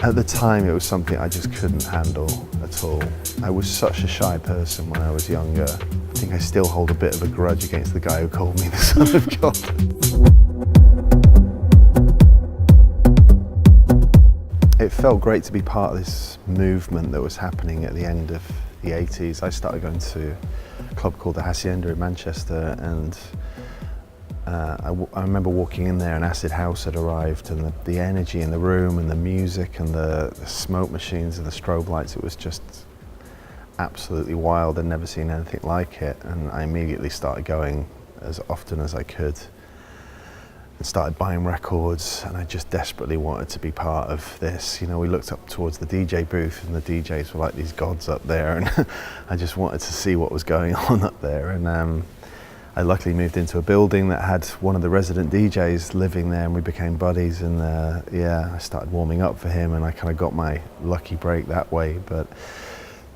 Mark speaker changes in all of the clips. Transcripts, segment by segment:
Speaker 1: At the time, it was something I just couldn't handle at all. I was such a shy person when I was younger. I think I still hold a bit of a grudge against the guy who called me the Son of God. It felt great to be part of this movement that was happening at the end of the 80s. I started going to a club called the Hacienda in Manchester, and I remember walking in there and Acid House had arrived, and the energy in the room and the music and the smoke machines and the strobe lights, it was just absolutely wild. I'd never seen anything like it, and I immediately started going as often as I could and started buying records, and I just desperately wanted to be part of this. You know, we looked up towards the DJ booth and the DJs were like these gods up there, and I just wanted to see what was going on up there. And I luckily moved into a building that had one of the resident DJs living there, and we became buddies, and yeah, I started warming up for him, and I kind of got my lucky break that way. But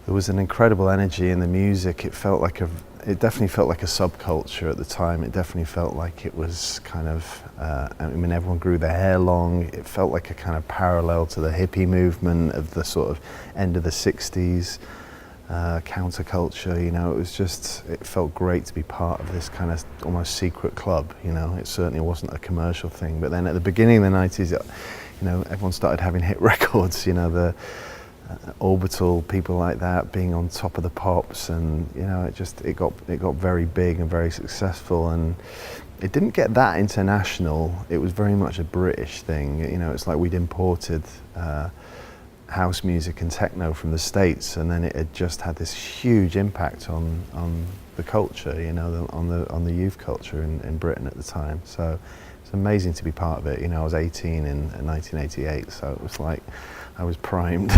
Speaker 1: there was an incredible energy in the music. It definitely felt like a subculture at the time. It definitely felt like it was kind of, I mean, everyone grew their hair long. It felt like a kind of parallel to the hippie movement of the sort of end of the 60s. Counterculture, you know, it felt great to be part of this kind of almost secret club, you know. It certainly wasn't a commercial thing, but then at the beginning of the 90s, you know, everyone started having hit records, you know, the Orbital, people like that being on top of the pops, and you know, it got very big and very successful, and it didn't get that international. It was very much a British thing, you know. It's like we'd imported house music and techno from the States, and then it had just had this huge impact on the culture, you know, on the youth culture in Britain at the time. So it's amazing to be part of it. You know, I was 18 in 1988, so it was like I was primed.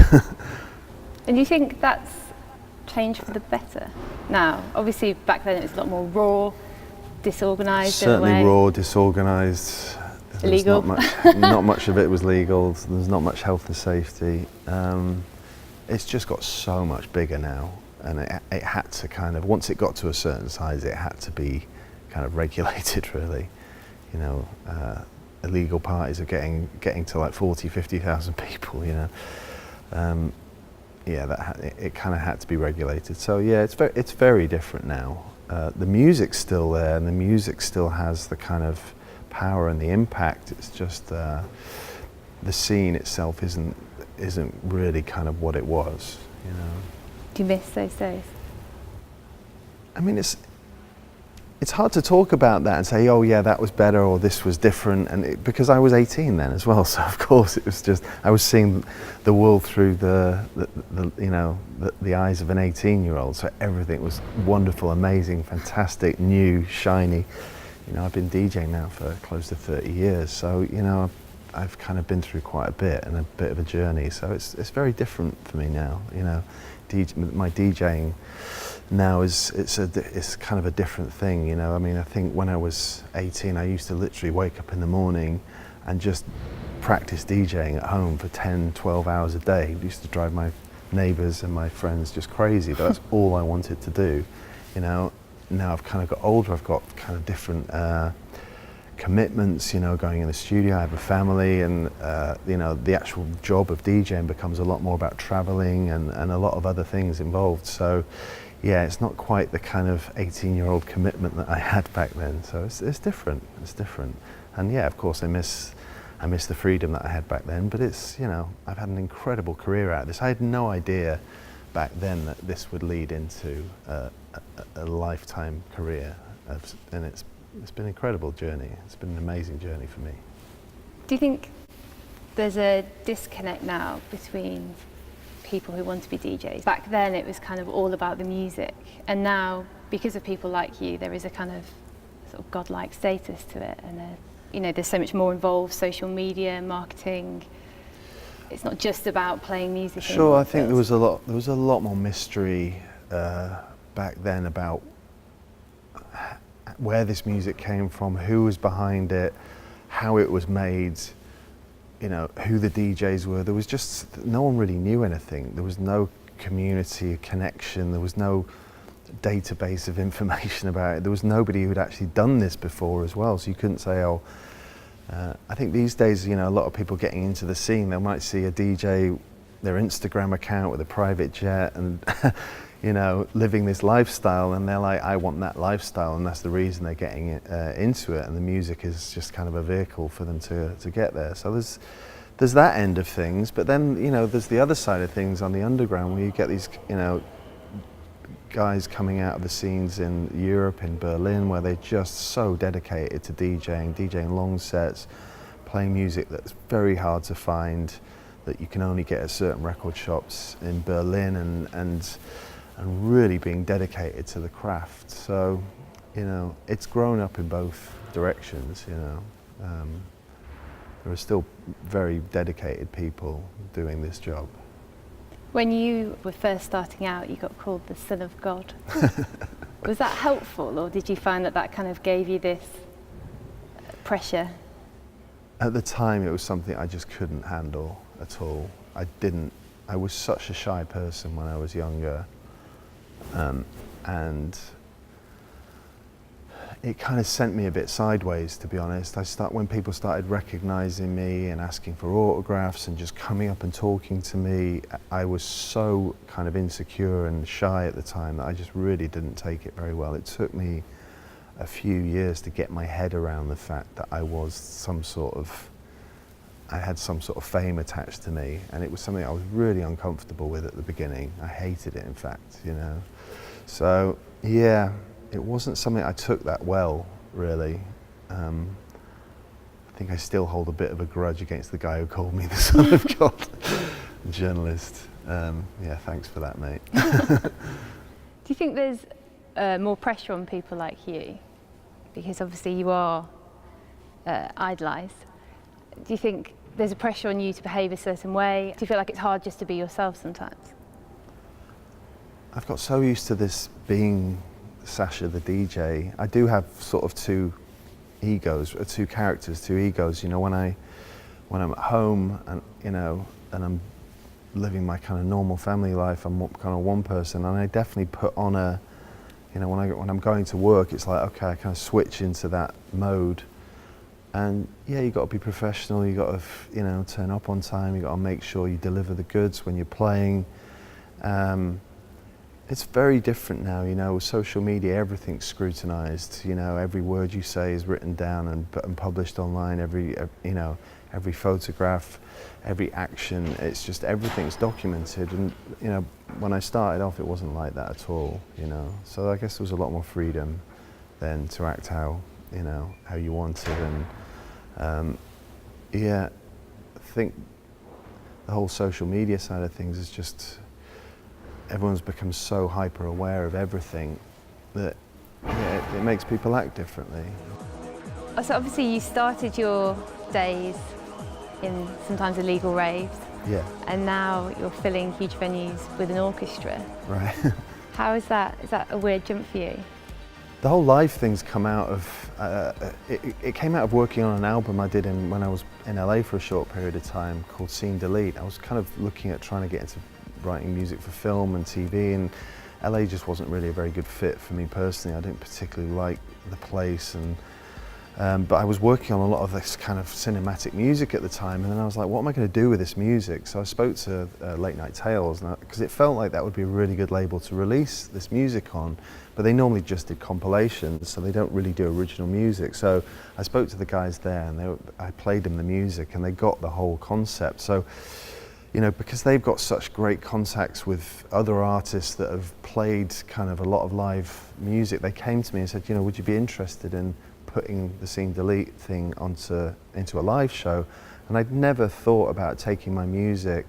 Speaker 2: And do you think that's changed for the better now? Obviously back then it was a lot more raw, disorganised in a way.
Speaker 1: Certainly raw, disorganised.
Speaker 2: Illegal.
Speaker 1: Not much of it was legal. There's not much health and safety. It's just got so much bigger now, and it had to kind of, once it got to a certain size, it had to be kind of regulated, really. You know, illegal parties are getting to like 40, 50,000 people, you know. Yeah, it kind of had to be regulated. So yeah, it's very different now. The music's still there, and the music still has the kind of power and the impact. It's just the scene itself isn't really kind of what it was, you know.
Speaker 2: Do you miss those days?
Speaker 1: I mean, it's hard to talk about that and say, oh yeah, that was better or this was different, and because I was 18 then as well, so of course it was just, I was seeing the world through the you know, the eyes of an 18-year-old, so everything was wonderful, amazing, fantastic, new, shiny. You know, I've been DJing now for close to 30 years, so you know, I've kind of been through quite a bit and a bit of a journey. So it's very different for me now. You know, my DJing now it's kind of a different thing. You know, I mean, I think when I was 18, I used to literally wake up in the morning and just practice DJing at home for 10, 12 hours a day. It used to drive my neighbours and my friends just crazy, but that's all I wanted to do. You know. Now I've kind of got older, I've got kind of different commitments, you know, going in the studio, I have a family, and you know, the actual job of DJing becomes a lot more about travelling and a lot of other things involved. So yeah, it's not quite the kind of 18-year-old commitment that I had back then. So it's different, And yeah, of course I miss the freedom that I had back then, but it's, you know, I've had an incredible career out of this. I had no idea back then that this would lead into a lifetime career, and it's been an incredible journey. It's been an amazing journey for me.
Speaker 2: Do you think there's a disconnect now between people who want to be DJs? Back then it was kind of all about the music, and now because of people like you, there is a kind of sort of godlike status to it, and you know, there's so much more involved, social media, marketing. It's not just about playing music.
Speaker 1: Sure, I think there was a lot more mystery back then about where this music came from, who was behind it, how it was made, you know, who the DJs were. There was just, no one really knew anything. There was no community connection, there was no database of information about it. There was nobody who'd actually done this before as well, so you couldn't say, oh, I think these days, you know, a lot of people getting into the scene, they might see a DJ, their Instagram account with a private jet and, you know, living this lifestyle, and they're like, I want that lifestyle, and that's the reason they're getting into it, and the music is just kind of a vehicle for them to get there. So there's that end of things, but then, you know, there's the other side of things on the underground where you get these, you know, guys coming out of the scenes in Europe, in Berlin, where they're just so dedicated to DJing long sets, playing music that's very hard to find, that you can only get at certain record shops in Berlin, and really being dedicated to the craft. So, you know, it's grown up in both directions, you know. There are still very dedicated people doing this job.
Speaker 2: When you were first starting out, you got called the Son of God. Was that helpful, or did you find that kind of gave you this pressure?
Speaker 1: At the time, it was something I just couldn't handle at all. I was such a shy person when I was younger, and it kind of sent me a bit sideways, to be honest. When people started recognizing me and asking for autographs and just coming up and talking to me, I was so kind of insecure and shy at the time that I just really didn't take it very well. It took me a few years to get my head around the fact that I had some sort of fame attached to me, and it was something I was really uncomfortable with at the beginning. I hated it, in fact, you know. So, yeah. It wasn't something I took that well, really. I think I still hold a bit of a grudge against the guy who called me the Son of God, the journalist. Yeah, thanks for that, mate.
Speaker 2: Do you think there's more pressure on people like you? Because obviously you are idolised. Do you think there's a pressure on you to behave a certain way? Do you feel like it's hard just to be yourself sometimes?
Speaker 1: I've got so used to this being Sasha the DJ. I do have sort of two characters, two egos. You know, when I'm at home and, you know, and I'm living my kind of normal family life, I'm kind of one person, and I definitely put on a, you know, when I'm going to work, it's like, okay, I kind of switch into that mode. And yeah, you got to be professional. You got to, you know, turn up on time. You got to make sure you deliver the goods when you're playing. It's very different now, you know, with social media, everything's scrutinized, you know, every word you say is written down and published online, every photograph, every action, it's just everything's documented. And, you know, when I started off, it wasn't like that at all, you know. So I guess there was a lot more freedom then to act how you wanted. And yeah, I think the whole social media side of things is just, everyone's become so hyper aware of everything that, yeah, it makes people act differently.
Speaker 2: So obviously you started your days in sometimes illegal raves.
Speaker 1: Yeah.
Speaker 2: And now you're filling huge venues with an orchestra.
Speaker 1: Right.
Speaker 2: How is that? Is that a weird jump for you?
Speaker 1: The whole live thing's come out of, it came out of working on an album I did when I was in LA for a short period of time called Scene Delete. I was kind of looking at trying to get into writing music for film and TV, and LA just wasn't really a very good fit for me personally. I didn't particularly like the place, and but I was working on a lot of this kind of cinematic music at the time, and then I was like, what am I going to do with this music? So I spoke to Late Night Tales, because it felt like that would be a really good label to release this music on, but they normally just did compilations, so they don't really do original music. So I spoke to the guys there, and I played them the music, and they got the whole concept. So, you know, because they've got such great contacts with other artists that have played kind of a lot of live music, they came to me and said, you know, would you be interested in putting the Scene Delete thing into a live show? And I'd never thought about taking my music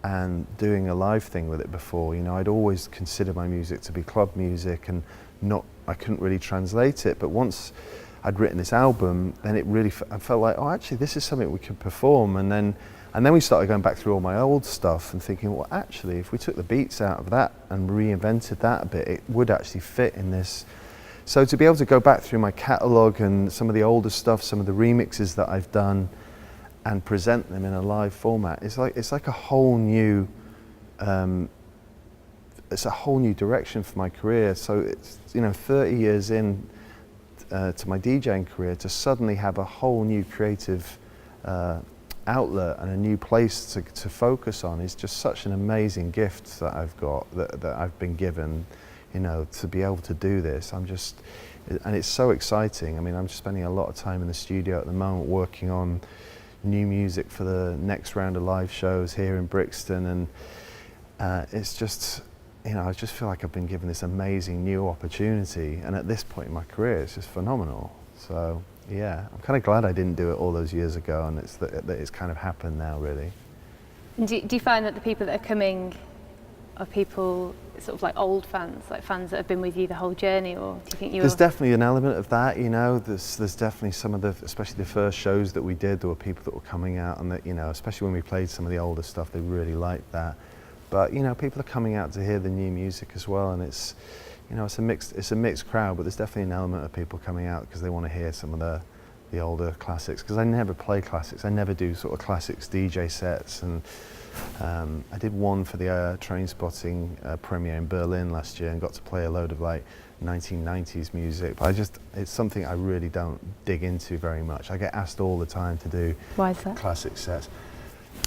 Speaker 1: and doing a live thing with it before. You know, I'd always considered my music to be club music, and I couldn't really translate it. But once I'd written this album, then I felt like, oh, actually, this is something we could perform. And then we started going back through all my old stuff and thinking, well, actually, if we took the beats out of that and reinvented that a bit, it would actually fit in this. So to be able to go back through my catalogue and some of the older stuff, some of the remixes that I've done, and present them in a live format, it's like a whole new, it's a whole new direction for my career. So it's, you know, 30 years in, to my DJing career, to suddenly have a whole new creative outlet and a new place to focus on is just such an amazing gift that I've got, that I've been given, you know, to be able to do this. And it's so exciting. I mean, I'm just spending a lot of time in the studio at the moment working on new music for the next round of live shows here in Brixton, and it's just, you know, I just feel like I've been given this amazing new opportunity, and at this point in my career it's just phenomenal. So yeah, I'm kind of glad I didn't do it all those years ago, and that it's kind of happened now, really.
Speaker 2: And do you find that the people that are coming are people sort of like old fans, like fans that have been with you the whole journey, or do you think
Speaker 1: There's definitely an element of that, you know. There's definitely some of the, especially the first shows that we did, there were people that were coming out, and that, you know, especially when we played some of the older stuff, they really liked that. But you know, people are coming out to hear the new music as well, and it's, you know, it's a mixed crowd. But there's definitely an element of people coming out because they want to hear some of the older classics. Because I never play classics. I never do sort of classics DJ sets, and I did one for the Train Spotting premiere in Berlin last year and got to play a load of like 1990s music. But it's something I really don't dig into very much. I get asked all the time to do
Speaker 2: Why is that?
Speaker 1: Classic sets.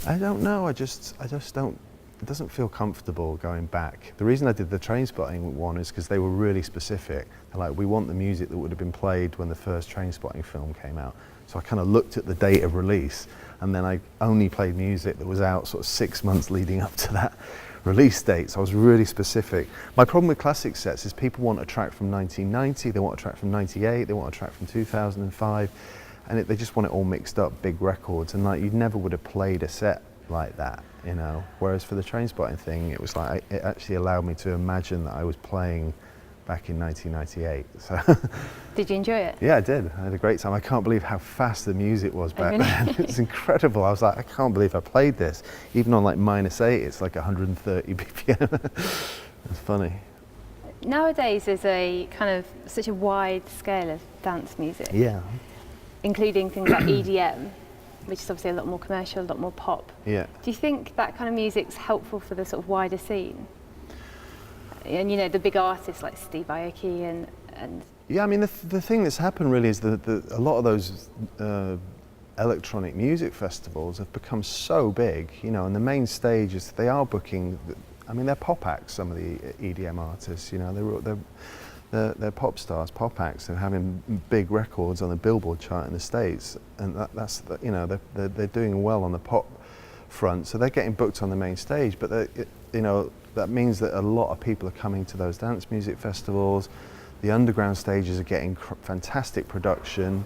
Speaker 1: I don't know. I just don't. It doesn't feel comfortable going back. The reason I did the Train Spotting one is because they were really specific. They're like, we want the music that would have been played when the first Train Spotting film came out. So I kind of looked at the date of release, and then I only played music that was out sort of 6 months leading up to that release date. So I was really specific. My problem with classic sets is people want a track from 1990, they want a track from 98, they want a track from 2005, and they just want it all mixed up, big records, and like you never would have played a set like that, you know. Whereas for the Train Spotting thing, it was like, it actually allowed me to imagine that I was playing back in 1998. So
Speaker 2: Did you enjoy it?
Speaker 1: yeah, I did. I had a great time. I can't believe how fast the music was back then. It's incredible. I was like, I can't believe I played this. Even on like -8, it's like 130 BPM. It's funny.
Speaker 2: Nowadays there's a kind of such a wide scale of dance music,
Speaker 1: Yeah.
Speaker 2: including things like EDM, which is obviously a lot more commercial, a lot more pop.
Speaker 1: Yeah.
Speaker 2: Do you think that kind of music's helpful for the sort of wider scene? And you know, the big artists like Steve Aoki and
Speaker 1: Yeah, I mean, the thing that's happened really is that a lot of those electronic music festivals have become so big, you know, and the main stage is they are booking, I mean, they're pop acts, some of the EDM artists, you know, they're pop stars, pop acts, they're having big records on the Billboard chart in the States, and that's you know, they're doing well on the pop front, so they're getting booked on the main stage, but you know, that means that a lot of people are coming to those dance music festivals. The underground stages are getting fantastic production,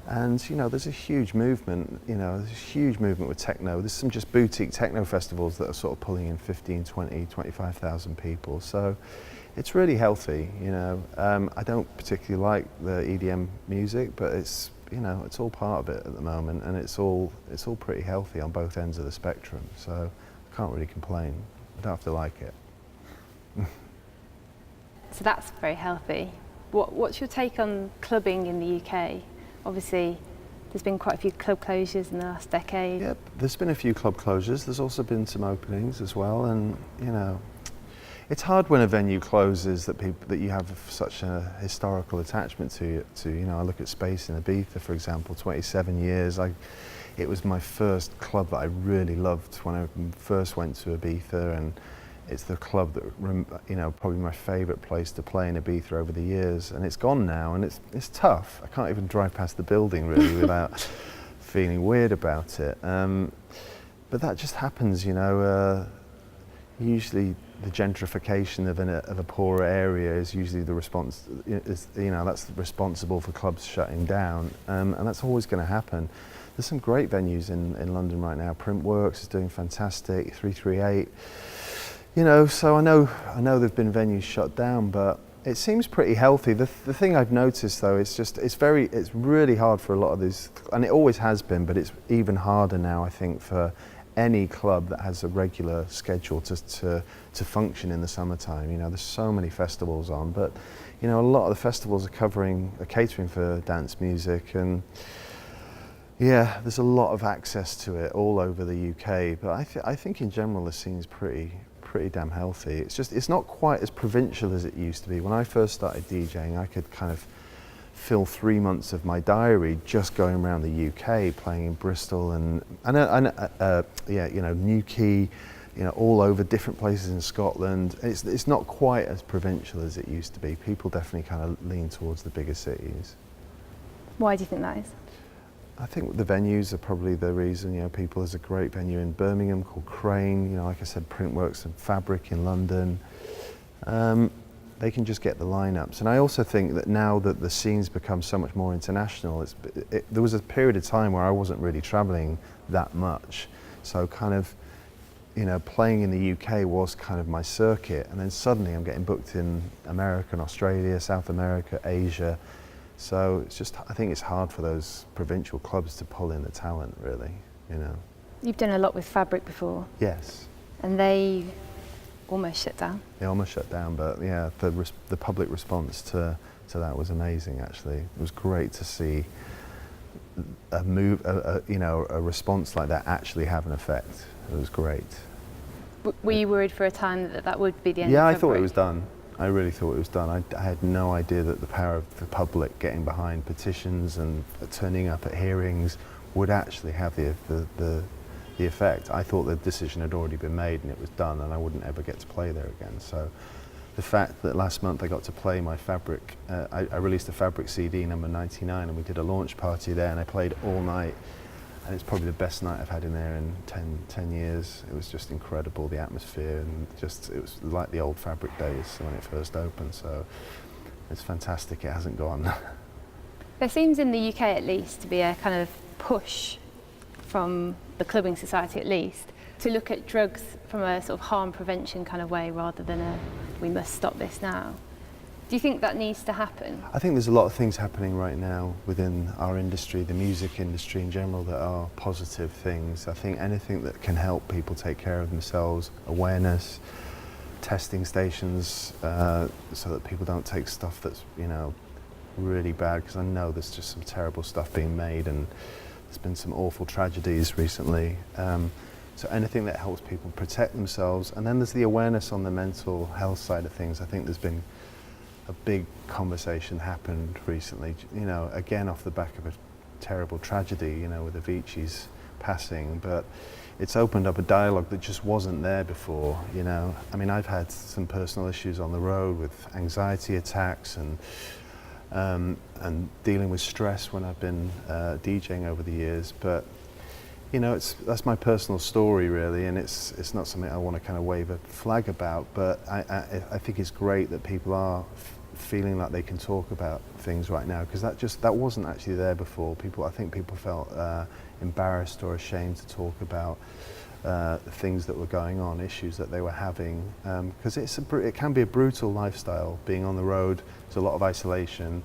Speaker 1: and you know, there's a huge movement. You know, there's a huge movement with techno. There's some just boutique techno festivals that are sort of pulling in 15, 20, 25,000 people. So it's really healthy. You know, I don't particularly like the EDM music, but it's, you know, it's all part of it at the moment, and it's all pretty healthy on both ends of the spectrum. So I can't really complain. I don't have to like it.
Speaker 2: so that's very healthy. What's your take on clubbing in the UK? Obviously, there's been quite a few club closures in the last decade.
Speaker 1: Yep, there's been a few club closures. There's also been some openings as well, and you know, it's hard when a venue closes that you have such a historical attachment to. You know, I look at Space in Ibiza, for example, 27 years. It was my first club that I really loved when I first went to Ibiza, and it's the club that, you know, probably my favourite place to play in Ibiza over the years, and it's gone now, and it's tough. I can't even drive past the building really without feeling weird about it. But that just happens, you know. Usually the gentrification of a poorer area is usually the response, you know, that's responsible for clubs shutting down, and that's always going to happen. There's some great venues in London right now. Printworks is doing fantastic, 338. You know, so I know there've been venues shut down, but it seems pretty healthy. The thing I've noticed though, it's really hard for a lot of these, and it always has been, but it's even harder now, I think, for any club that has a regular schedule to function in the summertime. You know, there's so many festivals on, but you know, a lot of the festivals are catering for dance music, and yeah, there's a lot of access to it all over the UK. But I think in general the scene's pretty damn healthy. It's not quite as provincial as it used to be. When I first started DJing, I could kind of fill 3 months of my diary just going around the UK, playing in Bristol and yeah, you know, Newquay, you know, all over different places in Scotland. It's not quite as provincial as it used to be. People definitely kind of lean towards the bigger cities.
Speaker 2: Why do you think that is?
Speaker 1: I think the venues are probably the reason. You know, there's a great venue in Birmingham called Crane, you know, like I said, Printworks and Fabric in London. They can just get the lineups. And I also think that now that the scene's become so much more international, there was a period of time where I wasn't really traveling that much. So kind of, you know, playing in the UK was kind of my circuit. And then suddenly I'm getting booked in America and Australia, South America, Asia. So it's just, I think it's hard for those provincial clubs to pull in the talent, really, you know.
Speaker 2: You've done a lot with Fabric before.
Speaker 1: Yes.
Speaker 2: And they almost shut down.
Speaker 1: They almost shut down, but yeah, the public response to that was amazing, actually. It was great to see you know, a response like that actually have an effect. It was great.
Speaker 2: Were you worried for a time that that would be the end
Speaker 1: Yeah,
Speaker 2: of
Speaker 1: I thought
Speaker 2: Fabric?
Speaker 1: it was done. I really thought it was done. I had no idea that the power of the public getting behind petitions and turning up at hearings would actually have the effect. I thought the decision had already been made and it was done and I wouldn't ever get to play there again. So the fact that last month I got to play my Fabric, I released a Fabric CD number 99 and we did a launch party there and I played all night. And it's probably the best night I've had in there in 10 years. It was just incredible, the atmosphere, and just, it was like the old Fabric days when it first opened, so it's fantastic it hasn't gone.
Speaker 2: There seems in the UK at least to be a kind of push from the clubbing society at least to look at drugs from a sort of harm prevention kind of way rather than a we must stop this now. Do you think that needs to happen?
Speaker 1: I think there's a lot of things happening right now within our industry, the music industry in general, that are positive things. I think anything that can help people take care of themselves, awareness, testing stations, so that people don't take stuff that's, you know, really bad, because I know there's just some terrible stuff being made and there's been some awful tragedies recently. So anything that helps people protect themselves. And then there's the awareness on the mental health side of things. I think there's been a big conversation happened recently, you know, again off the back of a terrible tragedy, you know, with Avicii's passing, but it's opened up a dialogue that just wasn't there before, you know. I mean, I've had some personal issues on the road with anxiety attacks and dealing with stress when I've been DJing over the years, but you know, that's my personal story really, and it's not something I want to kind of wave a flag about, but I think it's great that people are feeling like they can talk about things right now, because that wasn't actually there before. I think people felt embarrassed or ashamed to talk about things that were going on, issues that they were having, because it can be a brutal lifestyle being on the road. There's a lot of isolation.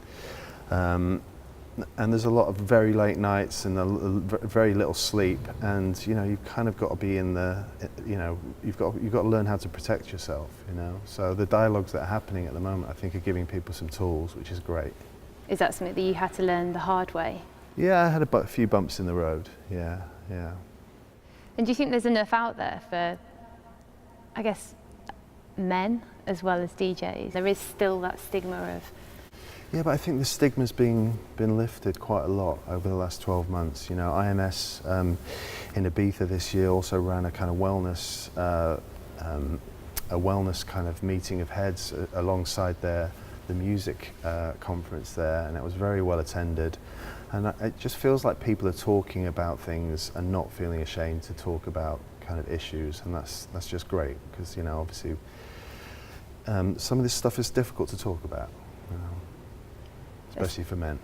Speaker 1: And there's a lot of very late nights and very little sleep, and you know, you've kind of got to be in the, you know, you've got to learn how to protect yourself, you know. So the dialogues that are happening at the moment, I think, are giving people some tools, which is great. Is
Speaker 2: that something that you had to learn the hard way?
Speaker 1: Yeah, I had a few bumps in the road. Yeah.
Speaker 2: And do you think there's enough out there for, I guess, men as well as DJs? There is still that stigma of.
Speaker 1: Yeah, but I think the stigma's been lifted quite a lot over the last 12 months. You know, IMS in Ibiza this year also ran a kind of wellness, a wellness kind of meeting of heads alongside the music conference there, and it was very well attended. And it just feels like people are talking about things and not feeling ashamed to talk about kind of issues, and that's just great, because you know, obviously some of this stuff is difficult to talk about. You know, especially for men.